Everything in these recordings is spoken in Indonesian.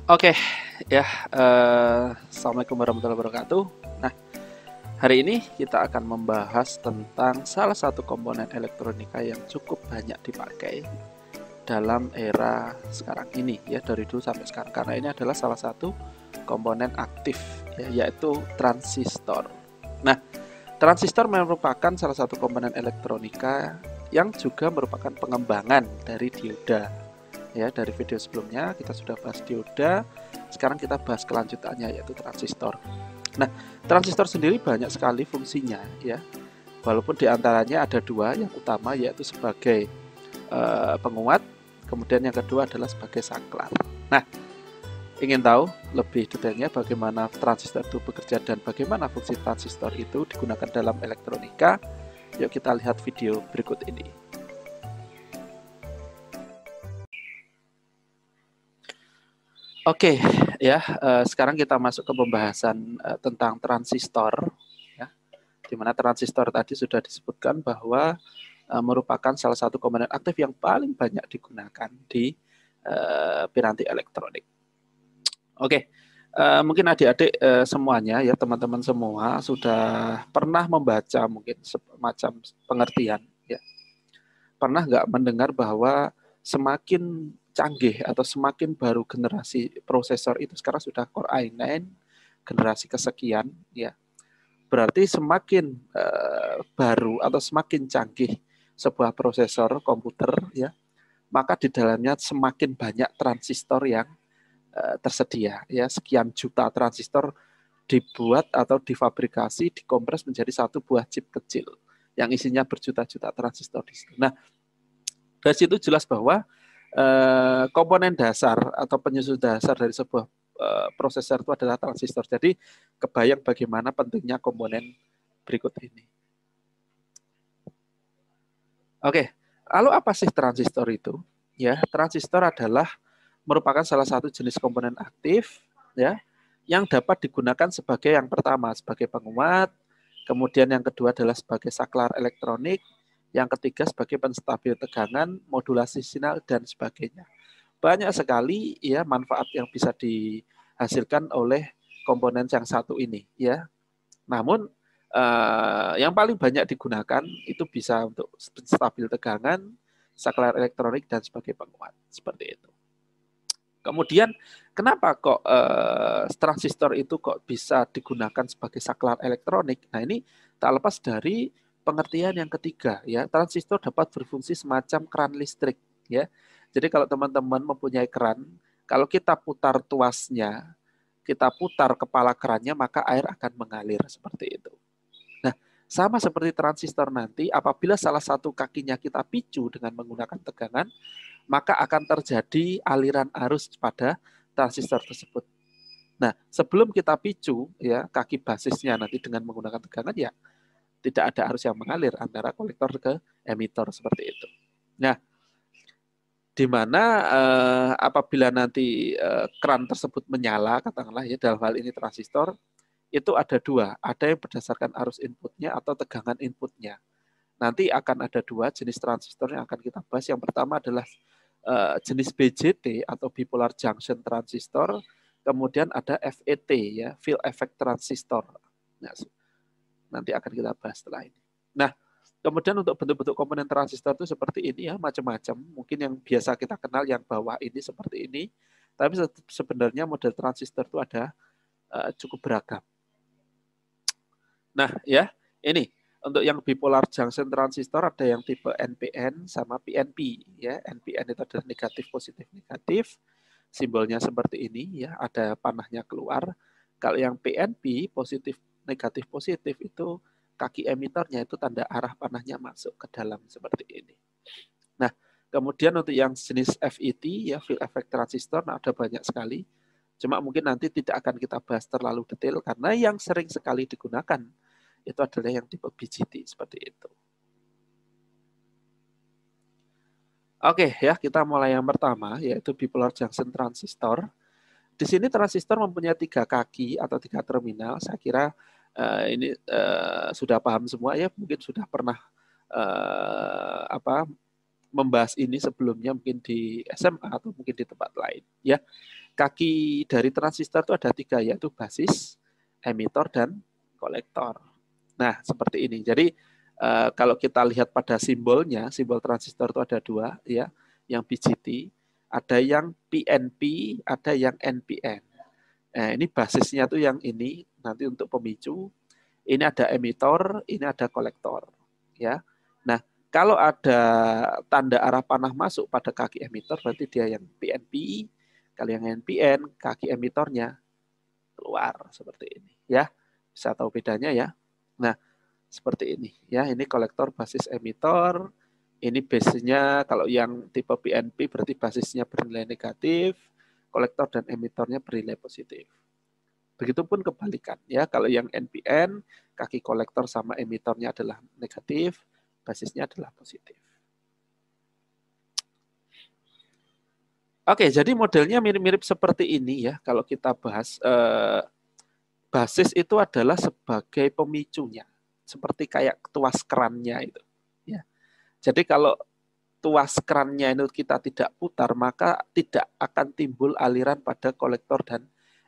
Oke, ya, Assalamualaikum warahmatullahi wabarakatuh. Nah, hari ini kita akan membahas tentang salah satu komponen elektronika yang cukup banyak dipakai dalam era sekarang ini, ya, dari dulu sampai sekarang. Karena ini adalah salah satu komponen aktif, ya, yaitu transistor. Nah, transistor merupakan salah satu komponen elektronika yang juga merupakan pengembangan dari dioda. Ya, dari video sebelumnya kita sudah bahas dioda, sekarang kita bahas kelanjutannya yaitu transistor. Nah, transistor sendiri banyak sekali fungsinya, ya. Walaupun diantaranya ada dua yang utama, yaitu sebagai penguat, kemudian yang kedua adalah sebagai saklar. Nah, ingin tahu lebih detailnya bagaimana transistor itu bekerja dan bagaimana fungsi transistor itu digunakan dalam elektronika? Yuk kita lihat video berikut ini. Oke, ya, sekarang kita masuk ke pembahasan tentang transistor, ya, di mana transistor tadi sudah disebutkan bahwa merupakan salah satu komponen aktif yang paling banyak digunakan di piranti elektronik. Oke, mungkin adik-adik semuanya, ya, teman-teman semua sudah pernah membaca mungkin semacam pengertian, ya. Pernah nggak mendengar bahwa semakin canggih atau semakin baru generasi prosesor itu sekarang sudah Core i9 generasi kesekian, ya, berarti semakin baru atau semakin canggih sebuah prosesor komputer, ya, maka di dalamnya semakin banyak transistor yang tersedia, ya, sekian juta transistor dibuat atau difabrikasi, dikompres menjadi satu buah chip kecil yang isinya berjuta-juta transistor di situ. Nah, dari situ jelas bahwa komponen dasar atau penyusun dasar dari sebuah prosesor itu adalah transistor. Jadi kebayang bagaimana pentingnya komponen berikut ini. Oke, lalu apa sih transistor itu? Ya, transistor adalah merupakan salah satu jenis komponen aktif, ya, yang dapat digunakan sebagai yang pertama sebagai penguat, kemudian yang kedua adalah sebagai saklar elektronik, yang ketiga sebagai penstabil tegangan, modulasi sinyal dan sebagainya. Banyak sekali, ya, manfaat yang bisa dihasilkan oleh komponen yang satu ini, ya. Namun yang paling banyak digunakan itu bisa untuk stabil tegangan, saklar elektronik dan sebagai penguat seperti itu. Kemudian kenapa kok transistor itu kok bisa digunakan sebagai saklar elektronik? Nah, ini tak lepas dari pengertian yang ketiga, ya. Transistor dapat berfungsi semacam keran listrik, ya. Jadi kalau teman-teman mempunyai keran, kalau kita putar tuasnya, kita putar kepala kerannya, maka air akan mengalir seperti itu. Nah, sama seperti transistor nanti, apabila salah satu kakinya kita picu dengan menggunakan tegangan, maka akan terjadi aliran arus pada transistor tersebut. Nah, sebelum kita picu, ya, kaki basisnya nanti dengan menggunakan tegangan, ya, tidak ada arus yang mengalir antara kolektor ke emitor seperti itu. Nah, di mana apabila nanti keran tersebut menyala, katakanlah, ya, dalam hal ini transistor, itu ada dua, ada yang berdasarkan arus inputnya atau tegangan inputnya. Nanti akan ada dua jenis transistor yang akan kita bahas. Yang pertama adalah jenis BJT atau bipolar junction transistor, kemudian ada FET, ya, field effect transistor. Nah, nanti akan kita bahas setelah ini. Nah, kemudian untuk bentuk-bentuk komponen transistor itu seperti ini, ya, macam-macam. Mungkin yang biasa kita kenal yang bawah ini seperti ini, tapi sebenarnya model transistor itu ada cukup beragam. Nah, ya, ini untuk yang bipolar junction transistor ada yang tipe NPN sama PNP, ya. NPN itu adalah negatif positif negatif. Simbolnya seperti ini, ya, ada panahnya keluar. Kalau yang PNP positif negatif positif itu kaki emitornya itu tanda arah panahnya masuk ke dalam seperti ini. Nah, kemudian untuk yang jenis FET, ya, field effect transistor, nah, ada banyak sekali. Cuma mungkin nanti tidak akan kita bahas terlalu detail karena yang sering sekali digunakan itu adalah yang tipe BJT seperti itu. Oke, ya, kita mulai yang pertama yaitu bipolar junction transistor. Di sini transistor mempunyai 3 kaki atau 3 terminal. Saya kira ini sudah paham semua, ya, mungkin sudah pernah membahas ini sebelumnya mungkin di SMA atau mungkin di tempat lain, ya. kaki dari transistor itu ada 3, yaitu basis, emitor, dan kolektor. Nah, seperti ini. Jadi kalau kita lihat pada simbolnya, simbol transistor itu ada 2, ya, yang BJT, ada yang PNP, ada yang NPN. Nah, ini basisnya tuh yang ini nanti untuk pemicu. Ini ada emitor, ini ada kolektor, ya. Nah, kalau ada tanda arah panah masuk pada kaki emitor, berarti dia yang PNP. Kalau yang NPN, kaki emitornya keluar seperti ini, ya. Bisa tahu bedanya ya. Nah, seperti ini, ya. Ini kolektor basis emitor. Ini basisnya kalau yang tipe PNP berarti basisnya bernilai negatif, kolektor dan emitornya bernilai positif. Begitupun kebalikan, ya. Kalau yang NPN, kaki kolektor sama emitornya adalah negatif, basisnya adalah positif. Oke, jadi modelnya mirip-mirip seperti ini ya. Kalau kita bahas, basis itu adalah sebagai pemicunya, seperti kayak tuas kerannya itu. Ya. Jadi kalau tuas kerannya itu kita tidak putar, maka tidak akan timbul aliran pada kolektor dan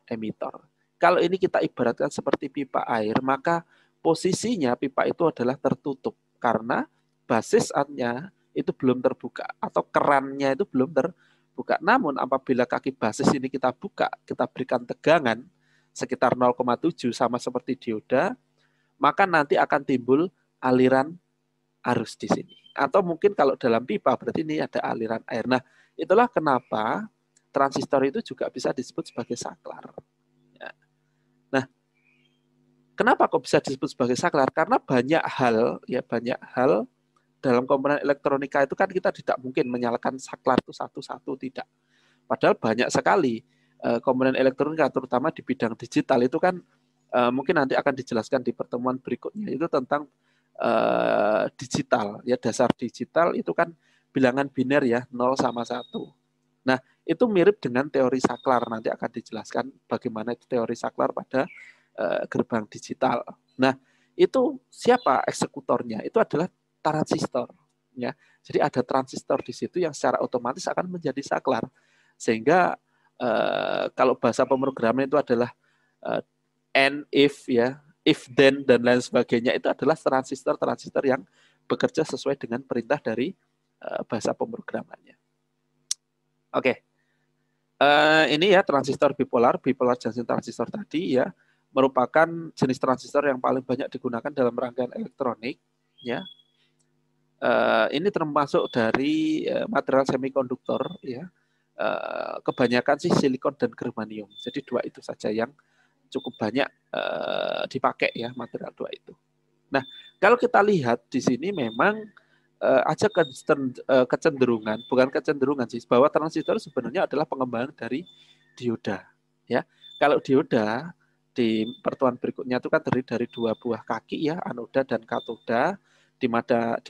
emitor. Kalau ini kita ibaratkan seperti pipa air, maka posisinya pipa itu adalah tertutup karena basisnya itu belum terbuka atau kerannya itu belum terbuka. Namun apabila kaki basis ini kita buka, kita berikan tegangan sekitar 0,7 sama seperti dioda, maka nanti akan timbul aliran arus di sini. Atau mungkin kalau dalam pipa berarti ini ada aliran air. Nah, itulah kenapa transistor itu juga bisa disebut sebagai saklar. Ya. Nah, kenapa kok bisa disebut sebagai saklar? Karena banyak hal dalam komponen elektronika itu kan kita tidak mungkin menyalakan saklar itu satu-satu, tidak. Padahal banyak sekali komponen elektronika, terutama di bidang digital itu kan mungkin nanti akan dijelaskan di pertemuan berikutnya, itu tentang digital, ya, dasar digital itu kan bilangan biner ya, 0 sama 1. Nah, itu mirip dengan teori saklar, nanti akan dijelaskan bagaimana itu teori saklar pada gerbang digital. Nah, itu siapa eksekutornya? Itu adalah transistor, ya. Jadi ada transistor di situ yang secara otomatis akan menjadi saklar. Sehingga kalau bahasa pemrograman itu adalah and if, ya, if then dan lain sebagainya, itu adalah transistor-transistor yang bekerja sesuai dengan perintah dari bahasa pemrogramannya. Oke. Ini ya transistor bipolar junction transistor tadi ya, merupakan jenis transistor yang paling banyak digunakan dalam rangkaian elektronik, ya. Ini termasuk dari material semikonduktor, ya. Kebanyakan sih silikon dan germanium. Jadi 2 itu saja yang cukup banyak dipakai ya, material 2 itu. Nah, kalau kita lihat di sini memang ada kecenderungan, bukan kecenderungan sih, bahwa transistor sebenarnya adalah pengembangan dari dioda, ya. Kalau dioda di pertemuan berikutnya itu kan terdiri dari 2 buah kaki ya, anoda dan katoda, di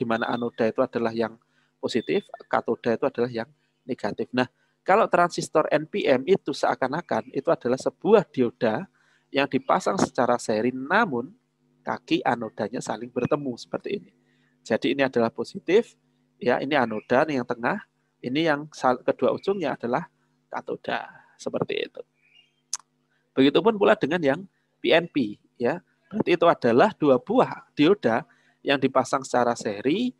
mana anoda itu adalah yang positif, katoda itu adalah yang negatif. Nah, kalau transistor NPN itu seakan-akan itu adalah sebuah dioda yang dipasang secara seri, namun kaki anodanya saling bertemu seperti ini. Jadi ini adalah positif, ya, ini anoda yang tengah, ini yang kedua ujungnya adalah katoda, seperti itu. Begitupun pula dengan yang PNP, ya. Berarti itu adalah 2 buah dioda yang dipasang secara seri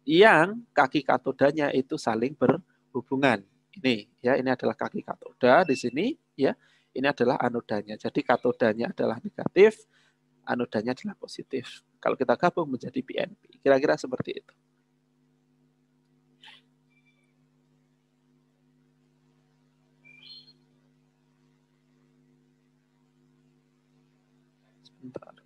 yang kaki katodanya itu saling berhubungan. Ini ya, ini adalah kaki katoda di sini ya. Ini adalah anodanya. Jadi katodanya adalah negatif, anodanya adalah positif. Kalau kita gabung menjadi PNP. Kira-kira seperti itu. Sebentar.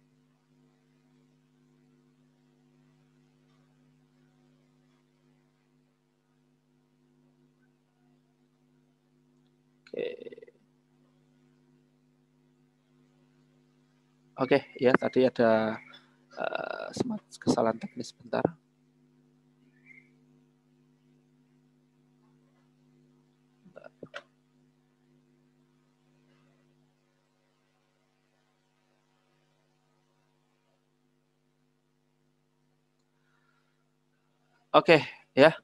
Oke, ya tadi ada kesalahan teknis sebentar. Oke, ya.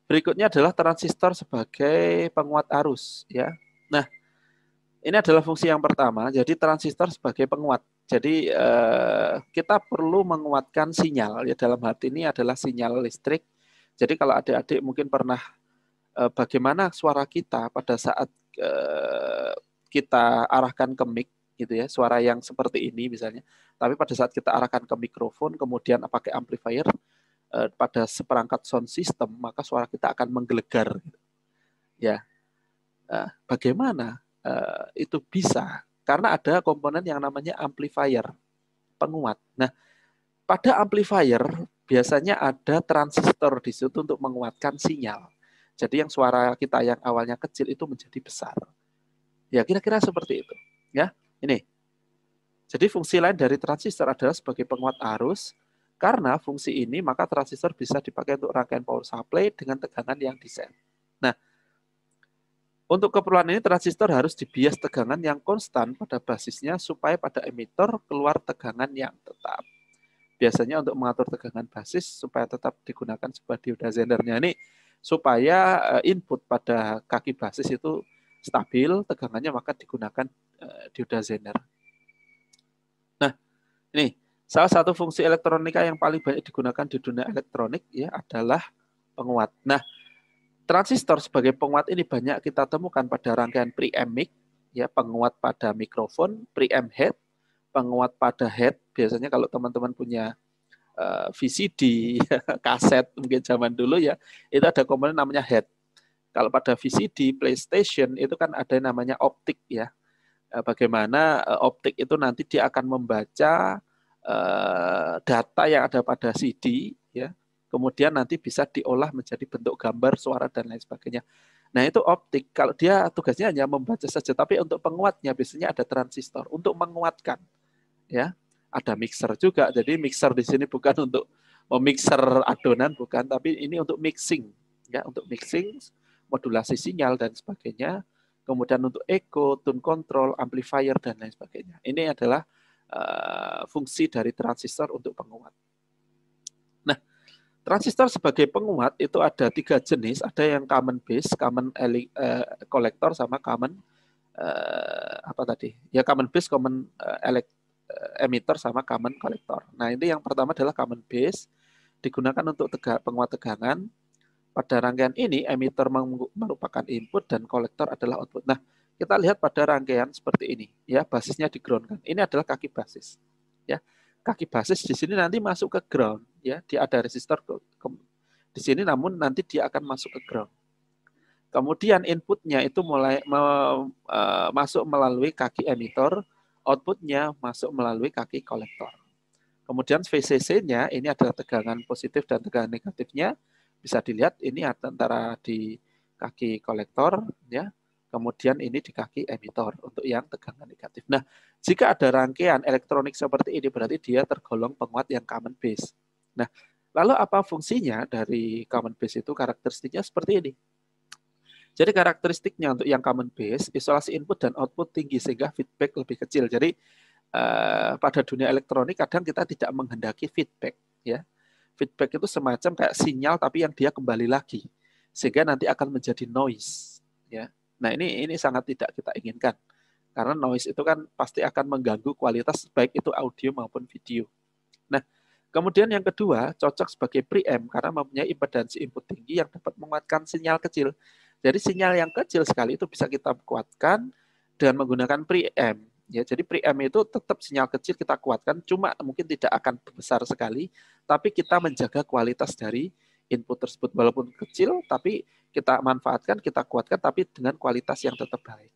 Berikutnya adalah transistor sebagai penguat arus, ya. Nah, Ini adalah fungsi yang pertama. Jadi transistor sebagai penguat. Jadi kita perlu menguatkan sinyal. Ya, dalam hal ini adalah sinyal listrik. Jadi kalau adik-adik mungkin pernah bagaimana suara kita pada saat kita arahkan ke mic, gitu ya, suara yang seperti ini misalnya. Tapi pada saat kita arahkan ke mikrofon, kemudian pakai amplifier pada seperangkat sound system, maka suara kita akan menggelegar. Ya, bagaimana itu bisa? Karena ada komponen yang namanya amplifier, penguat. Nah, pada amplifier biasanya ada transistor di situ untuk menguatkan sinyal. Jadi yang suara kita yang awalnya kecil itu menjadi besar. Ya, kira-kira seperti itu. Ya, ini. Jadi fungsi lain dari transistor adalah sebagai penguat arus. Karena fungsi ini, maka transistor bisa dipakai untuk rangkaian power supply dengan tegangan yang diset. Nah, untuk keperluan ini transistor harus dibias tegangan yang konstan pada basisnya supaya pada emitor keluar tegangan yang tetap. Biasanya untuk mengatur tegangan basis supaya tetap digunakan sebuah dioda Zenernya ini supaya input pada kaki basis itu stabil tegangannya, maka digunakan dioda Zener. Nah, ini salah satu fungsi elektronika yang paling banyak digunakan di dunia elektronik ya adalah penguat. Nah, transistor sebagai penguat ini banyak kita temukan pada rangkaian preamp mic, ya, penguat pada mikrofon, preamp head, penguat pada head. Biasanya kalau teman-teman punya VCD, kaset mungkin zaman dulu ya, itu ada komponen namanya head. Kalau pada VCD, PlayStation itu kan ada namanya optik ya. Bagaimana optik itu nanti dia akan membaca data yang ada pada CD ya. Kemudian nanti bisa diolah menjadi bentuk gambar, suara, dan lain sebagainya. Nah, itu optik. Kalau dia tugasnya hanya membaca saja, tapi untuk penguatnya biasanya ada transistor untuk menguatkan. Ya, ada mixer juga. Jadi mixer di sini bukan untuk memixer adonan, bukan, tapi ini untuk mixing. Ya, untuk mixing, modulasi sinyal, dan sebagainya. Kemudian untuk echo, tune control, amplifier, dan lain sebagainya. Ini adalah fungsi dari transistor untuk penguat. Nah, transistor sebagai penguat itu ada 3 jenis, ada yang common base, common collector, sama common apa tadi? Ya, common base, common emitter, sama common collector. Nah, ini yang pertama adalah common base, digunakan untuk penguat tegangan. Pada rangkaian ini emitter merupakan input dan kolektor adalah output. Nah, kita lihat pada rangkaian seperti ini, ya, basisnya di ground kan. Ini adalah kaki basis, ya. Kaki basis di sini nanti masuk ke ground, ya. Dia ada resistor di sini, namun nanti dia akan masuk ke ground. Kemudian inputnya itu mulai masuk melalui kaki emitter, outputnya masuk melalui kaki kolektor. Kemudian VCC-nya ini adalah tegangan positif dan tegangan negatifnya. Bisa dilihat ini antara di kaki kolektor, ya. Kemudian ini di kaki emitor untuk yang tegangan negatif. Nah, jika ada rangkaian elektronik seperti ini, berarti dia tergolong penguat yang common base. Nah, lalu apa fungsinya dari common base itu? Karakteristiknya seperti ini. Jadi karakteristiknya untuk yang common base, isolasi input dan output tinggi sehingga feedback lebih kecil. Jadi pada dunia elektronik kadang kita tidak menghendaki feedback, ya. Feedback itu semacam kayak sinyal tapi yang dia kembali lagi sehingga nanti akan menjadi noise, ya. Nah, ini sangat tidak kita inginkan karena noise itu kan pasti akan mengganggu kualitas baik itu audio maupun video. Nah, kemudian yang kedua cocok sebagai preamp karena mempunyai impedansi input tinggi yang dapat menguatkan sinyal kecil. Jadi sinyal yang kecil sekali itu bisa kita kuatkan dengan menggunakan preamp. Ya, jadi preamp itu tetap sinyal kecil kita kuatkan, cuma mungkin tidak akan besar sekali, tapi kita menjaga kualitas dari input tersebut walaupun kecil, tapi kita manfaatkan, kita kuatkan, tapi dengan kualitas yang tetap baik.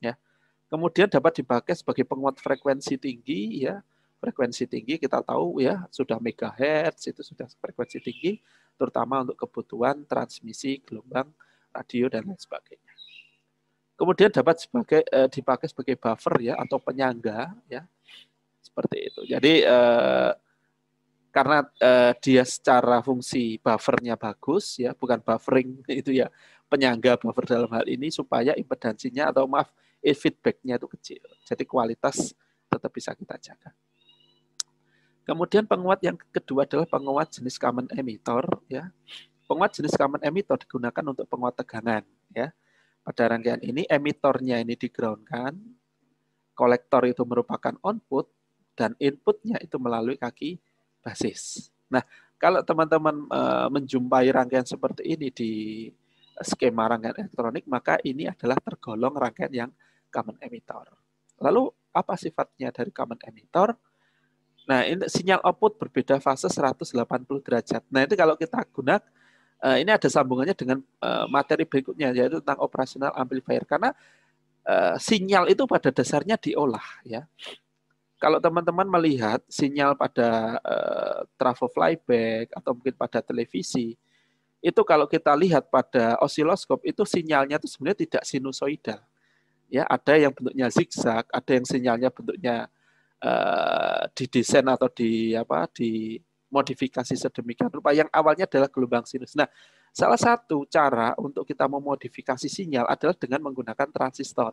Ya, kemudian dapat dipakai sebagai penguat frekuensi tinggi. Ya, frekuensi tinggi kita tahu ya sudah megahertz, itu sudah frekuensi tinggi, terutama untuk kebutuhan transmisi gelombang radio dan lain sebagainya. Kemudian dapat dipakai sebagai buffer ya atau penyangga ya seperti itu. Jadi karena dia secara fungsi buffernya bagus ya, bukan buffering itu ya, penyangga buffer dalam hal ini supaya impedansinya atau maaf feedbacknya itu kecil. Jadi kualitas tetap bisa kita jaga. Kemudian penguat yang kedua adalah penguat jenis common emitter ya. Penguat jenis common emitter digunakan untuk penguat tegangan ya. Pada rangkaian ini emitornya ini di-ground-kan, kolektor itu merupakan output, dan inputnya itu melalui kaki basis. Nah, kalau teman-teman menjumpai rangkaian seperti ini di skema rangkaian elektronik, maka ini adalah tergolong rangkaian yang common emitter. Lalu apa sifatnya dari common emitter? Nah, ini sinyal output berbeda fase 180 derajat. Nah, itu kalau kita gunakan, ini ada sambungannya dengan materi berikutnya, yaitu tentang operasional amplifier. Karena sinyal itu pada dasarnya diolah, ya. Kalau teman-teman melihat sinyal pada trafo flyback atau mungkin pada televisi, itu kalau kita lihat pada osiloskop itu sinyalnya itu sebenarnya tidak sinusoidal. Ya, ada yang bentuknya zigzag, ada yang sinyalnya bentuknya didesain atau dimodifikasi sedemikian rupa yang awalnya adalah gelombang sinus. Nah, salah satu cara untuk kita memodifikasi sinyal adalah dengan menggunakan transistor.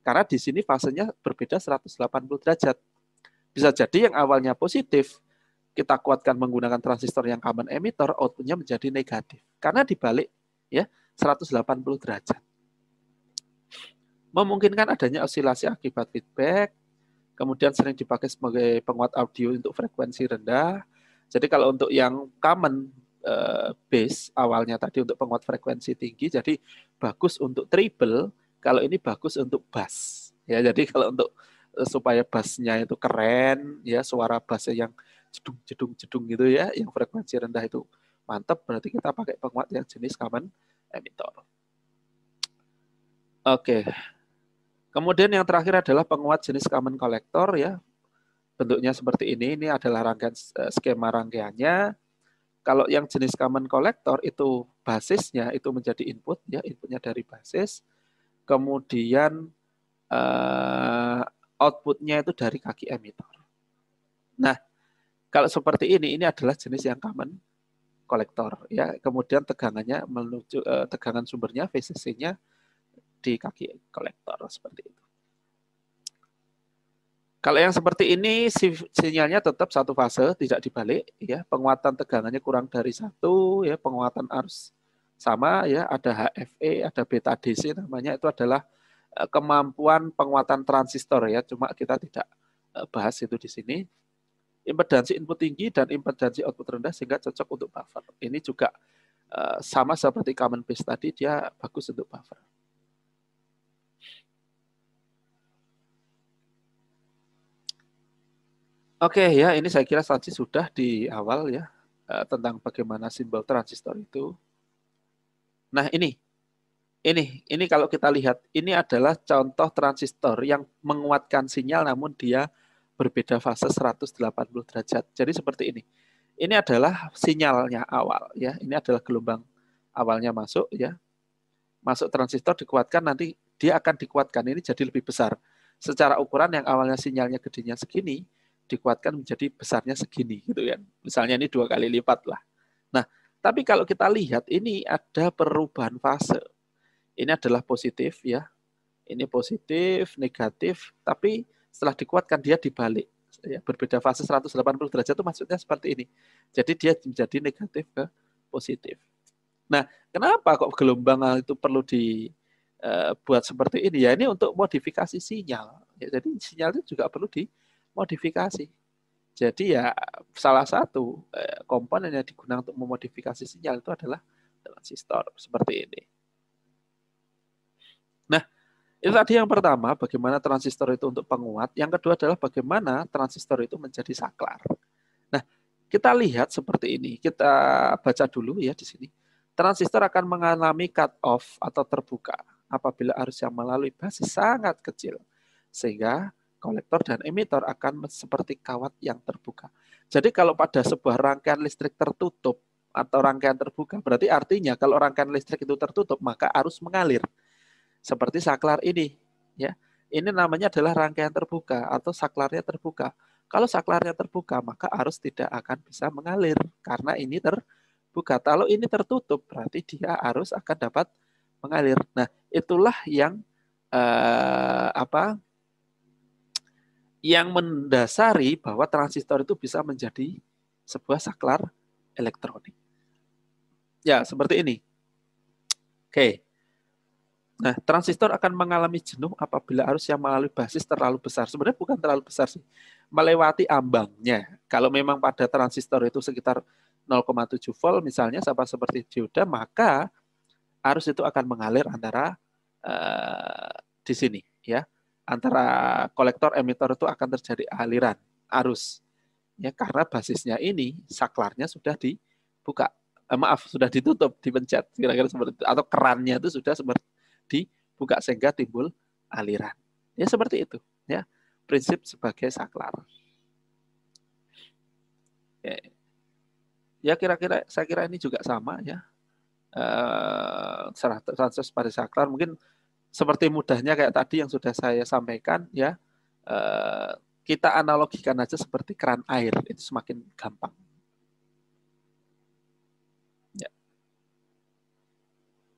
Karena di sini fasenya berbeda 180 derajat. Bisa jadi yang awalnya positif, kita kuatkan menggunakan transistor yang common emitter, outputnya menjadi negatif. Karena dibalik ya 180 derajat. Memungkinkan adanya osilasi akibat feedback, kemudian sering dipakai sebagai penguat audio untuk frekuensi rendah. Jadi kalau untuk yang common base awalnya tadi untuk penguat frekuensi tinggi, jadi bagus untuk treble, kalau ini bagus untuk bass. Ya, jadi kalau untuk supaya bassnya itu keren, ya suara bassnya yang jedung gitu ya, yang frekuensi rendah itu mantap, berarti kita pakai penguat yang jenis common emitter. Oke. Kemudian yang terakhir adalah penguat jenis common collector, ya. Bentuknya seperti ini adalah rangkaian skema rangkaiannya. Kalau yang jenis common collector itu basisnya itu menjadi input, ya, inputnya dari basis. Kemudian outputnya itu dari kaki emitter. Nah, kalau seperti ini adalah jenis yang common collector, ya. Kemudian tegangannya menuju tegangan sumbernya VCC-nya di kaki kolektor seperti itu. Kalau yang seperti ini sinyalnya tetap satu fase, tidak dibalik, ya. Penguatan tegangannya kurang dari 1, ya. Penguatan arus sama, ya. Ada HFE, ada beta DC namanya, itu adalah kemampuan penguatan transistor, ya. Cuma kita tidak bahas itu di sini. Impedansi input tinggi dan impedansi output rendah sehingga cocok untuk buffer. Ini juga sama seperti common base tadi, dia bagus untuk buffer. Oke, ya, ini saya kira tadi sudah di awal, ya, tentang bagaimana simbol transistor itu. Nah, ini kalau kita lihat, ini adalah contoh transistor yang menguatkan sinyal namun dia berbeda fase 180 derajat. Jadi seperti ini. Ini adalah sinyalnya awal, ya. Ini adalah gelombang awalnya masuk, ya. Masuk transistor dikuatkan, nanti dia akan dikuatkan ini jadi lebih besar. Secara ukuran yang awalnya sinyalnya gedenya segini, dikuatkan menjadi besarnya segini, gitu kan. Misalnya ini 2 kali lipat lah. Nah, tapi kalau kita lihat ini ada perubahan fase. Ini adalah positif, ya. Ini positif, negatif, tapi setelah dikuatkan dia dibalik. Ya, berbeda fase 180 derajat itu maksudnya seperti ini. Jadi dia menjadi negatif ke positif. Nah, kenapa kok gelombang itu perlu dibuat seperti ini? Ya, ini untuk modifikasi sinyal. Ya, jadi sinyal itu juga perlu dimodifikasi. Jadi ya salah satu komponen yang digunakan untuk memodifikasi sinyal itu adalah transistor seperti ini. Nah, itu tadi yang pertama, bagaimana transistor itu untuk penguat. Yang kedua adalah bagaimana transistor itu menjadi saklar. Nah, kita lihat seperti ini. Kita baca dulu ya di sini. Transistor akan mengalami cut off atau terbuka apabila arus yang melalui basis sangat kecil. Sehingga kolektor dan emitor akan seperti kawat yang terbuka. Jadi kalau pada sebuah rangkaian listrik tertutup atau rangkaian terbuka, berarti artinya kalau rangkaian listrik itu tertutup, maka arus mengalir. Seperti saklar ini, ya. Ini namanya adalah rangkaian terbuka atau saklarnya terbuka. Kalau saklarnya terbuka, maka arus tidak akan bisa mengalir karena ini terbuka. Kalau ini tertutup, berarti dia arus akan dapat mengalir. Nah, itulah yang yang mendasari bahwa transistor itu bisa menjadi sebuah saklar elektronik. Ya, seperti ini. Oke. Nah, transistor akan mengalami jenuh apabila arus yang melalui basis terlalu besar. Sebenarnya bukan terlalu besar sih, melewati ambangnya. Kalau memang pada transistor itu sekitar 0,7 volt misalnya, sama seperti dioda, maka arus itu akan mengalir antara di sini, ya, antara kolektor emitor itu akan terjadi aliran arus, ya, karena basisnya ini saklarnya sudah dibuka, maaf, sudah ditutup, dipencet, kira-kira seperti itu, atau kerannya itu sudah seperti dibuka sehingga timbul aliran. Ya seperti itu, ya, prinsip sebagai saklar. Ya kira-kira saya kira ini juga sama, ya. Transfer pada saklar mungkin seperti mudahnya kayak tadi yang sudah saya sampaikan, ya. Kita analogikan aja seperti keran air, itu semakin gampang.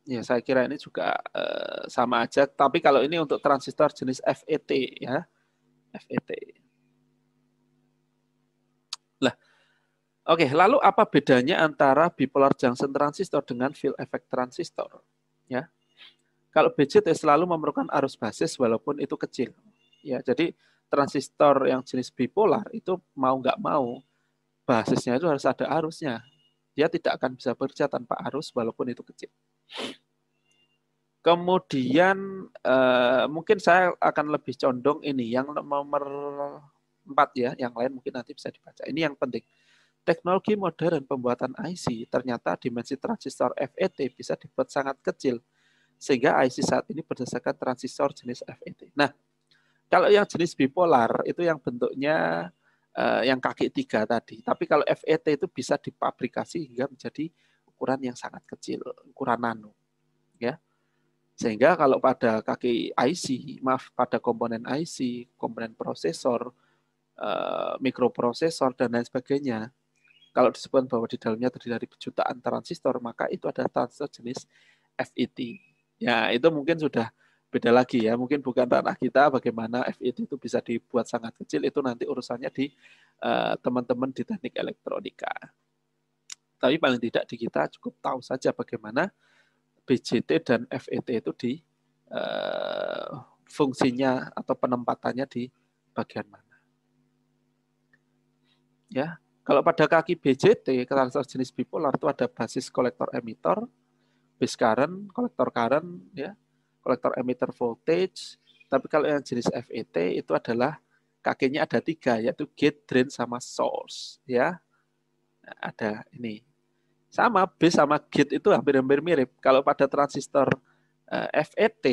Ya, saya kira ini juga sama aja. Tapi kalau ini untuk transistor jenis FET, ya, FET. Lah, oke. Lalu apa bedanya antara bipolar junction transistor dengan field effect transistor? Ya, kalau BJT selalu memerlukan arus basis walaupun itu kecil. Ya, jadi transistor yang jenis bipolar itu mau nggak mau basisnya itu harus ada arusnya. Dia tidak akan bisa bekerja tanpa arus walaupun itu kecil. Kemudian mungkin saya akan lebih condong ini yang nomor 4, ya, yang lain mungkin nanti bisa dibaca. Ini yang penting. Teknologi modern pembuatan IC, ternyata dimensi transistor FET bisa dibuat sangat kecil sehingga IC saat ini berdasarkan transistor jenis FET. Nah, kalau yang jenis bipolar itu yang bentuknya yang kaki 3 tadi. Tapi kalau FET itu bisa dipabrikasi hingga menjadi ukuran yang sangat kecil, ukuran nano, ya. Sehingga kalau pada kaki IC, pada komponen IC, komponen prosesor, mikroprosesor, dan lain sebagainya, kalau disebutkan bahwa di dalamnya terdiri dari jutaan transistor, maka itu adalah transistor jenis FET. Ya, itu mungkin sudah beda lagi, ya. Mungkin bukan ranah kita bagaimana FET itu bisa dibuat sangat kecil, itu nanti urusannya di teman-teman di teknik elektronika. Tapi paling tidak di kita cukup tahu saja bagaimana BJT dan FET itu di fungsinya atau penempatannya di bagian mana. Ya, kalau pada kaki BJT, transistor jenis bipolar itu ada basis kolektor emitor, base current, kolektor current, ya, kolektor emitter voltage. Tapi kalau yang jenis FET itu adalah kakinya ada 3, yaitu gate, drain, sama source, ya. Nah, ada ini. Sama base sama gate itu hampir-hampir mirip. Kalau pada transistor FET,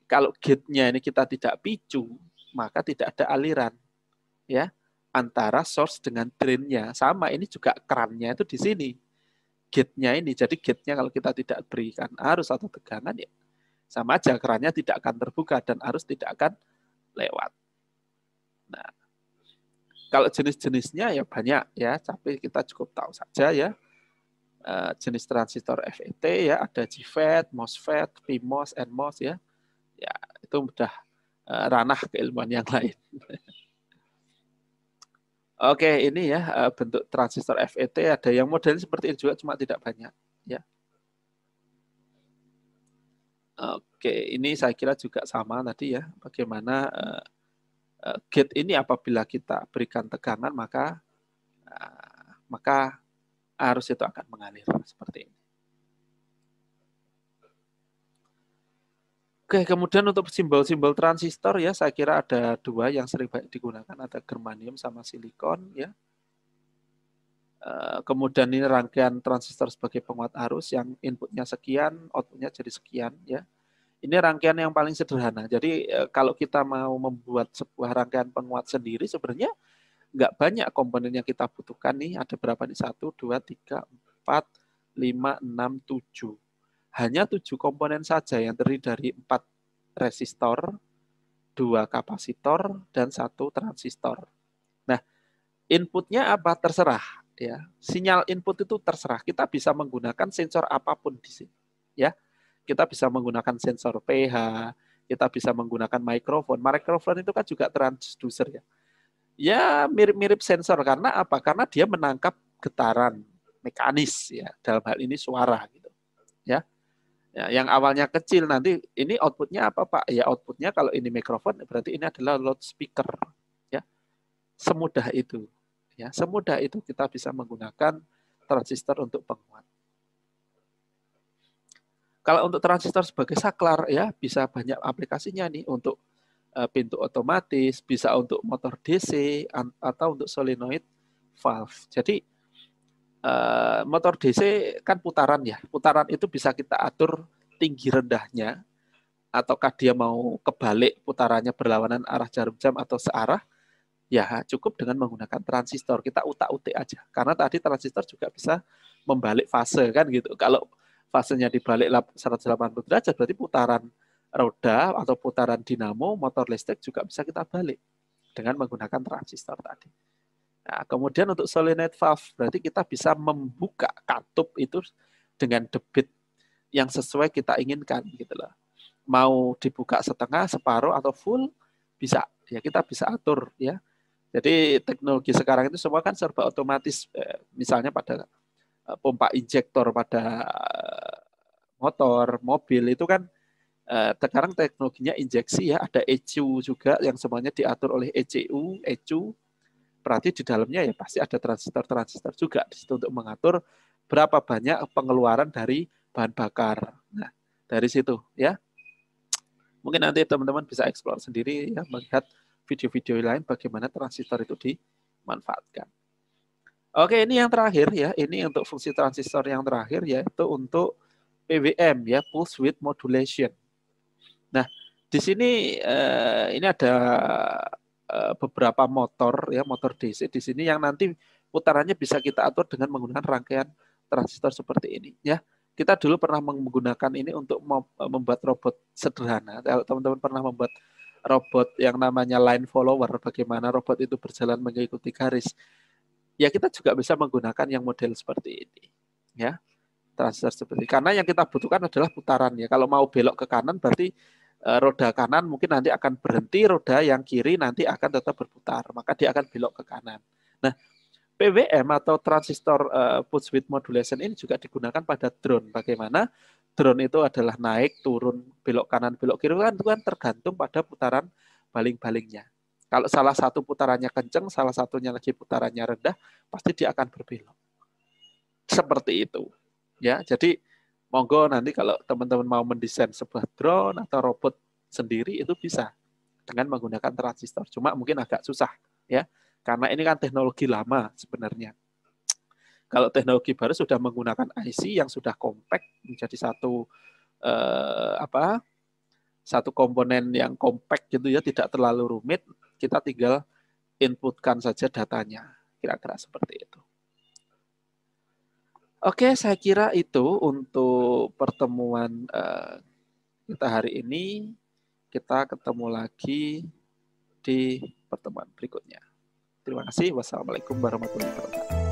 kalau gate-nya ini kita tidak picu, maka tidak ada aliran, ya, antara source dengan drain-nya. Sama, ini juga kerannya itu di sini. Gate-nya ini, jadi gate-nya kalau kita tidak berikan arus atau tegangan, ya sama aja, kerannya tidak akan terbuka dan arus tidak akan lewat. Nah, kalau jenis-jenisnya ya banyak, ya, tapi kita cukup tahu saja, ya. Jenis transistor FET, ya, ada GFET, MOSFET, PMOS, NMOS, ya. Ya, itu sudah ranah keilmuan yang lain. Oke, ini ya bentuk transistor FET, ada yang modelnya seperti ini juga, cuma tidak banyak, ya. Oke, ini saya kira juga sama tadi, ya, bagaimana gate ini apabila kita berikan tegangan maka arus itu akan mengalir seperti ini. Oke, kemudian untuk simbol-simbol transistor, ya, saya kira ada 2 yang sering banyak digunakan, ada germanium sama silikon, ya. Kemudian ini rangkaian transistor sebagai penguat arus yang inputnya sekian, outputnya jadi sekian, ya. Ini rangkaian yang paling sederhana. Jadi kalau kita mau membuat sebuah rangkaian penguat sendiri, sebenarnya nggak banyak komponen yang kita butuhkan nih. Ada berapa nih? 1, 2, 3, 4, 5, 6, 7. Hanya 7 komponen saja yang terdiri dari 4 resistor, 2 kapasitor, dan 1 transistor. Nah, inputnya apa? Terserah, ya. Sinyal input itu terserah. Kita bisa menggunakan sensor apapun di sini, ya. Kita bisa menggunakan sensor pH, kita bisa menggunakan mikrofon. Mikrofon itu kan juga transducer, ya. Ya, mirip-mirip sensor, karena apa? Karena dia menangkap getaran mekanis, ya. Dalam hal ini suara, gitu, ya. Ya, yang awalnya kecil nanti ini outputnya apa Pak? Ya outputnya kalau ini mikrofon berarti ini adalah loudspeaker. Ya, semudah itu. Ya, semudah itu kita bisa menggunakan transistor untuk penguat. Kalau untuk transistor sebagai saklar ya bisa banyak aplikasinya nih untuk pintu otomatis, bisa untuk motor DC atau untuk solenoid valve. Jadi motor DC kan putaran ya. Putaran itu bisa kita atur tinggi rendahnya, ataukah dia mau kebalik putarannya berlawanan arah jarum jam atau searah, ya cukup dengan menggunakan transistor. Kita utak-utik aja. Karena tadi transistor juga bisa membalik fase kan gitu. Kalau fasenya dibalik 180 derajat berarti putaran roda atau putaran dinamo motor listrik juga bisa kita balik dengan menggunakan transistor tadi. Nah, kemudian untuk solenoid valve berarti kita bisa membuka katup itu dengan debit yang sesuai kita inginkan gitu loh. Mau dibuka setengah, separuh atau full bisa. Ya kita bisa atur ya. Jadi teknologi sekarang itu semua kan serba otomatis. Misalnya pada pompa injektor pada motor, mobil itu kan sekarang teknologinya injeksi ya, ada ECU juga yang semuanya diatur oleh ECU. Berarti di dalamnya ya pasti ada transistor juga di situ untuk mengatur berapa banyak pengeluaran dari bahan bakar. Nah, dari situ ya. Mungkin nanti teman-teman bisa eksplor sendiri ya, melihat video-video lain bagaimana transistor itu dimanfaatkan. Oke, ini yang terakhir ya. Ini untuk fungsi transistor yang terakhir yaitu untuk PWM ya, pulse width modulation. Nah, di sini ini ada beberapa motor ya, motor DC di sini yang nanti putarannya bisa kita atur dengan menggunakan rangkaian transistor seperti ini ya. Kita dulu pernah menggunakan ini untuk membuat robot sederhana. Kalau teman-teman pernah membuat robot yang namanya line follower, bagaimana robot itu berjalan mengikuti garis, ya kita juga bisa menggunakan yang model seperti ini ya, transistor seperti ini. Karena yang kita butuhkan adalah putarannya. Kalau mau belok ke kanan berarti roda kanan mungkin nanti akan berhenti, roda yang kiri nanti akan tetap berputar, maka dia akan belok ke kanan. Nah, PWM atau transistor pulse width modulation ini juga digunakan pada drone. Bagaimana drone itu adalah naik, turun, belok kanan, belok kiri kan itu kan tergantung pada putaran baling-balingnya. Kalau salah satu putarannya kenceng, salah satunya lagi putarannya rendah, pasti dia akan berbelok. Seperti itu. Ya, jadi monggo nanti kalau teman-teman mau mendesain sebuah drone atau robot sendiri itu bisa dengan menggunakan transistor. Cuma mungkin agak susah ya. Karena ini kan teknologi lama sebenarnya. Kalau teknologi baru sudah menggunakan IC yang sudah compact menjadi satu komponen yang compact gitu ya, tidak terlalu rumit. Kita tinggal inputkan saja datanya. Kira-kira seperti itu. Oke, saya kira itu untuk pertemuan kita hari ini. Kita ketemu lagi di pertemuan berikutnya. Terima kasih. Wassalamualaikum warahmatullahi wabarakatuh.